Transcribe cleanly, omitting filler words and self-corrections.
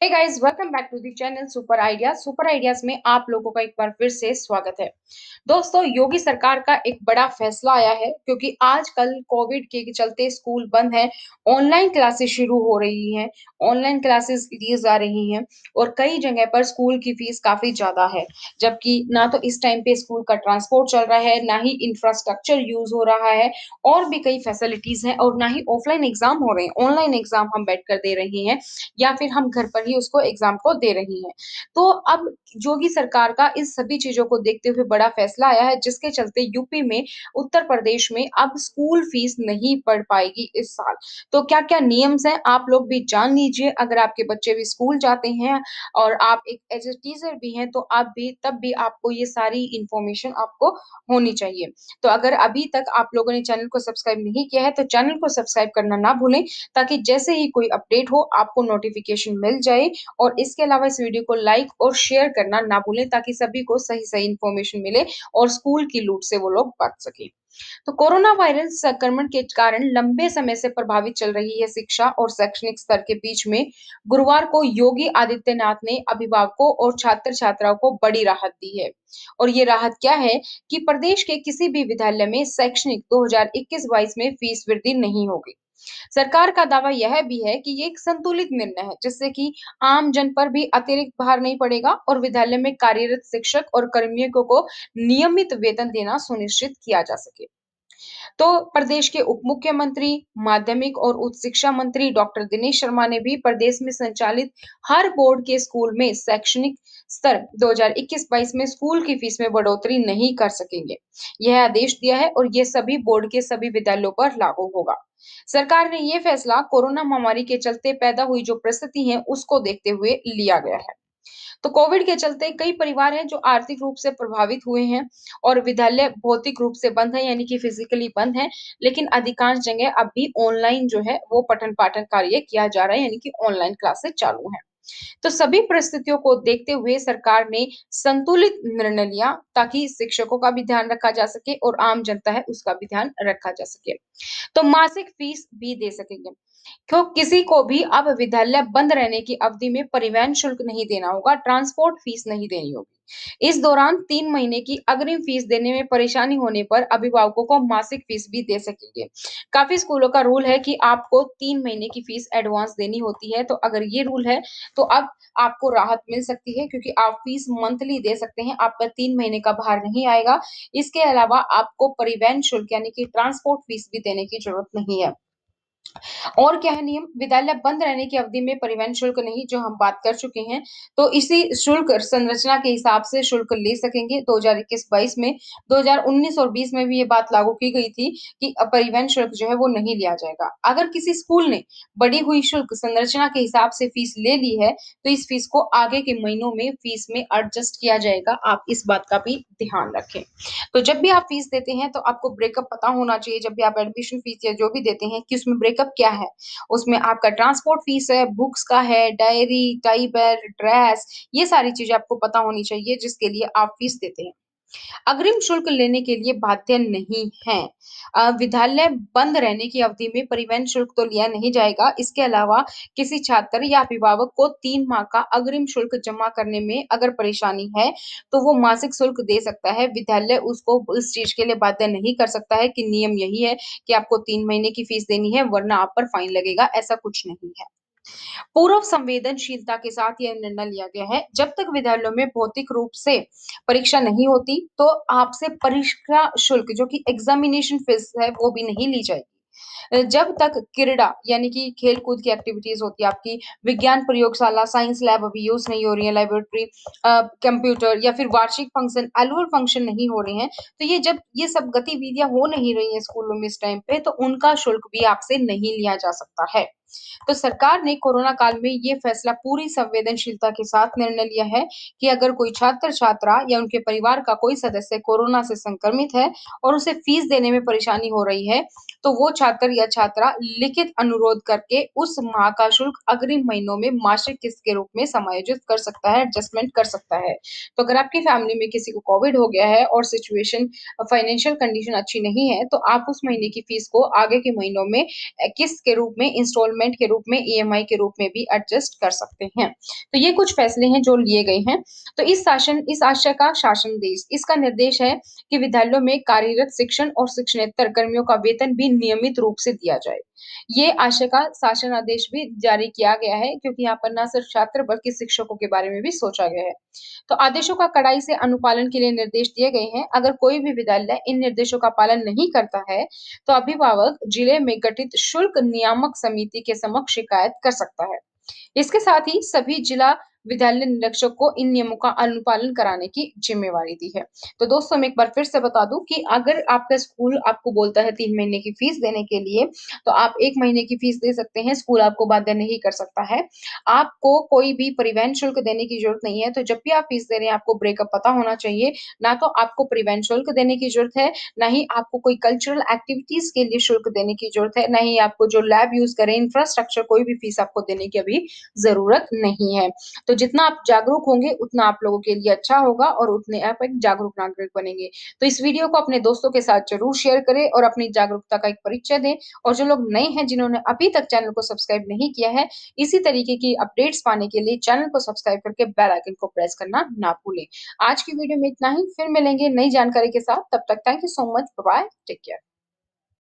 Hey guys, welcome back to the channel super ideas. Super ideas में आप लोगों का एक बार फिर से स्वागत है। दोस्तों, योगी सरकार का एक बड़ा फैसला आया है क्योंकि आजकल कोविड के चलते स्कूल बंद है। ऑनलाइन क्लासेस शुरू हो रही हैं, ऑनलाइन क्लासेस ली जा रही हैं और कई जगह पर स्कूल की फीस काफी ज्यादा है। जबकि ना तो इस टाइम पे स्कूल का ट्रांसपोर्ट चल रहा है, ना ही इंफ्रास्ट्रक्चर यूज हो रहा है और भी कई फैसिलिटीज हैं और ना ही ऑफलाइन एग्जाम हो रहे हैं। ऑनलाइन एग्जाम हम बैठकर दे रहे हैं या फिर हम घर पर ही उसको एग्जाम को दे रही हैं। तो अब योगी सरकार का इस सभी चीजों को देखते हुए बड़ा फैसला आया है, जिसके चलते यूपी में, उत्तर प्रदेश में अब स्कूल फीस नहीं पढ़ पाएगी इस साल। तो क्या-क्या नियम्स हैं आप लोग भी जान लीजिए। अगर आपके बच्चे भी स्कूल जाते हैं और आप एक एज ए टीचर भी हैं, तो आप भी तब भी आपको ये सारी इंफॉर्मेशन आपको होनी चाहिए। तो अगर अभी तक आप लोगों ने चैनल को सब्सक्राइब नहीं किया है, तो चैनल को सब्सक्राइब करना ना भूलें, ताकि जैसे ही कोई अपडेट हो आपको नोटिफिकेशन मिल जाए। और इसके अलावा इस वीडियो को लाइक और शेयर करना ना भूलें, ताकि सभी को सही-सही इंफॉर्मेशन मिले और स्कूल की लूट से वो लोग बच सकें। तो कोरोना वायरस संक्रमण के कारण लंबे समय से प्रभावित चल रही है शिक्षा और शैक्षणिक स्तर के बीच में गुरुवार को योगी आदित्यनाथ ने अभिभावकों और छात्र छात्राओं को बड़ी राहत दी है। और ये राहत क्या है कि प्रदेश के किसी भी विद्यालय में शैक्षणिक 2021-22 में फीस वृद्धि नहीं होगी। सरकार का दावा यह भी है कि ये एक संतुलित निर्णय है, जिससे कि आम जन पर भी अतिरिक्त भार नहीं पड़ेगा और विद्यालय में कार्यरत शिक्षक और कर्मियों को नियमित वेतन देना सुनिश्चित किया जा सके। तो प्रदेश के उप मुख्यमंत्री, माध्यमिक और उच्च शिक्षा मंत्री डॉक्टर दिनेश शर्मा ने भी प्रदेश में संचालित हर बोर्ड के स्कूल में शैक्षणिक स्तर 2021-22 में स्कूल की फीस में बढ़ोतरी नहीं कर सकेंगे। यह आदेश दिया है और ये सभी बोर्ड के सभी विद्यालयों पर लागू होगा। सरकार ने ये फैसला कोरोना महामारी के चलते पैदा हुई जो परिस्थिति है उसको देखते हुए लिया गया है। तो कोविड के चलते कई परिवार हैं जो आर्थिक रूप से प्रभावित हुए हैं और विद्यालय भौतिक रूप से बंद है, यानी कि फिजिकली बंद है। लेकिन अधिकांश जगह अब भी ऑनलाइन जो है वो पठन पाठन कार्य किया जा रहा है, यानी कि ऑनलाइन क्लासेस चालू हैं। तो सभी परिस्थितियों को देखते हुए सरकार ने संतुलित निर्णय लिया, ताकि शिक्षकों का भी ध्यान रखा जा सके और आम जनता है उसका भी ध्यान रखा जा सके। तो मासिक फीस भी दे सकेंगे। क्यों किसी को भी अब विद्यालय बंद रहने की अवधि में परिवहन शुल्क नहीं देना होगा, ट्रांसपोर्ट फीस नहीं देनी होगी। इस दौरान 3 महीने की अग्रिम फीस देने में परेशानी होने पर अभिभावकों को मासिक फीस भी दे सकेंगे। काफ़ी स्कूलों का रूल है कि आपको 3 महीने की फीस एडवांस देनी होती है, तो अगर ये रूल है, तो अब आपको राहत मिल सकती है क्योंकि आप फीस मंथली दे सकते हैं, आपका 3 महीने का भार नहीं आएगा। इसके अलावा आपको परिवहन शुल्क यानी कि ट्रांसपोर्ट फीस भी देने की ज़रूरत नहीं है। और क्या है नियम? विद्यालय बंद रहने की अवधि में परिवहन शुल्क नहीं, जो हम बात कर चुके हैं। तो इसी शुल्क संरचना के हिसाब से शुल्क ले सकेंगे 2021-22 में। 2019 और 20 में भी ये बात लागू की गई थी कि परिवहन शुल्क जो है वो नहीं लिया जाएगा। अगर किसी स्कूल ने बढ़ी हुई शुल्क संरचना के हिसाब से फीस ले ली है, तो इस फीस को आगे के महीनों में फीस में एडजस्ट किया जाएगा। आप इस बात का भी ध्यान रखें। तो जब भी आप फीस देते हैं, तो आपको ब्रेकअप पता होना चाहिए। जब भी आप एडमिशन फीस या जो भी देते हैं कि उसमें ब्रेकअप क्या है। उसमें आपका ट्रांसपोर्ट फीस है, बुक्स का है, डायरी, टाई बैग, ड्रेस, ये सारी चीजें आपको पता होनी चाहिए जिसके लिए आप फीस देते हैं। अग्रिम शुल्क लेने के लिए बाध्य नहीं है। विद्यालय बंद रहने की अवधि में परिवहन शुल्क तो लिया नहीं जाएगा। इसके अलावा किसी छात्र या अभिभावक को 3 माह का अग्रिम शुल्क जमा करने में अगर परेशानी है, तो वो मासिक शुल्क दे सकता है। विद्यालय उसको इस चीज के लिए बाध्य नहीं कर सकता है कि नियम यही है कि आपको 3 महीने की फीस देनी है, वरना आप पर फाइन लगेगा, ऐसा कुछ नहीं है। पूर्व संवेदनशीलता के साथ यह निर्णय लिया गया है। जब तक विद्यालयों में भौतिक रूप से परीक्षा नहीं होती, तो आपसे परीक्षा शुल्क जो कि एग्जामिनेशन फीस है वो भी नहीं ली जाएगी। जब तक क्रीड़ा यानी कि खेल-कूद की एक्टिविटीज़ होती है, आपकी विज्ञान प्रयोगशाला, साइंस लैब अभी यूज़ नहीं हो रही है, लेबोरेटरी कंप्यूटर या फिर वार्षिक फंक्शन, एनुअल फंक्शन नहीं हो रहे हैं, तो जब ये सब गतिविधियाँ हो नहीं रही हैं स्कूलों में इस टाइम पे, तो उनका शुल्क भी आपसे नहीं लिया जा सकता है। तो सरकार ने कोरोना काल में ये फैसला पूरी संवेदनशीलता के साथ निर्णय लिया है कि अगर कोई छात्र-छात्रा या उनके परिवार का कोई सदस्य कोरोना से संक्रमित है और उसे फीस देने में परेशानी हो रही है, तो वो छात्र या छात्रा लिखित अनुरोध करके उस माह का शुल्क अग्रिम महीनों में मासिक किस्त के रूप में समायोजित कर सकता है, एडजस्टमेंट कर सकता है। तो अगर आपकी फैमिली में किसी को कोविड हो गया है और सिचुएशन फाइनेंशियल कंडीशन अच्छी नहीं है, तो आप उस महीने की फीस को आगे के महीनों में किस्त के रूप में इंस्टॉलमेंट इंस्टॉलमेंट के रूप में, ईएमआई के रूप में भी एडजस्ट कर सकते हैं। तो ये कुछ फैसले हैं जो लिए गए हैं। तो इस आशय का शासन देश इसका निर्देश है कि विद्यालयों में कार्यरत शिक्षण और शिक्षणेतर कर्मियों का वेतन भी नियमित रूप से दिया जाए। ये आशय का शासन आदेश भी जारी किया गया है, क्योंकि यहाँ पर न सिर्फ छात्र बल्कि शिक्षकों के बारे में भी सोचा गया है। तो आदेशों का कड़ाई से अनुपालन के लिए निर्देश दिए गए हैं। अगर कोई भी विद्यालय इन निर्देशों का पालन नहीं करता है, तो अभिभावक जिले में गठित शुल्क नियामक समिति के समक्ष शिकायत कर सकता है। इसके साथ ही सभी जिला विद्यालय निरीक्षक को इन नियमों का अनुपालन कराने की जिम्मेवारी दी है। तो दोस्तों मैं एक बार फिर से बता दूं कि अगर आपका स्कूल आपको बोलता है 3 महीने की फीस देने के लिए, तो आप 1 महीने की फीस दे सकते हैं, स्कूल आपको बाध्य नहीं कर सकता है। आपको कोई भी परिवहन शुल्क देने की जरूरत नहीं है। तो जब भी आप फीस दे रहे हैं, आपको ब्रेकअप पता होना चाहिए। ना तो आपको परिवहन शुल्क देने की जरूरत है, ना ही आपको कोई कल्चरल एक्टिविटीज के लिए शुल्क देने की जरूरत है, ना ही आपको जो लैब यूज करें, इंफ्रास्ट्रक्चर, कोई भी फीस आपको देने की अभी जरूरत नहीं है। तो जितना आप जागरूक होंगे उतना आप लोगों के लिए अच्छा होगा और उतने आप एक जागरूक नागरिक बनेंगे। तो इस वीडियो को अपने दोस्तों के साथ जरूर शेयर करें और अपनी जागरूकता का एक परिचय दें। और जो लोग नए हैं, जिन्होंने अभी तक चैनल को सब्सक्राइब नहीं किया है, इसी तरीके की अपडेट्स पाने के लिए चैनल को सब्सक्राइब करके बेल आइकन को प्रेस करना ना भूलें। आज की वीडियो में इतना ही, फिर मिलेंगे नई जानकारी के साथ। तब तक thank you so much, bye bye, take care.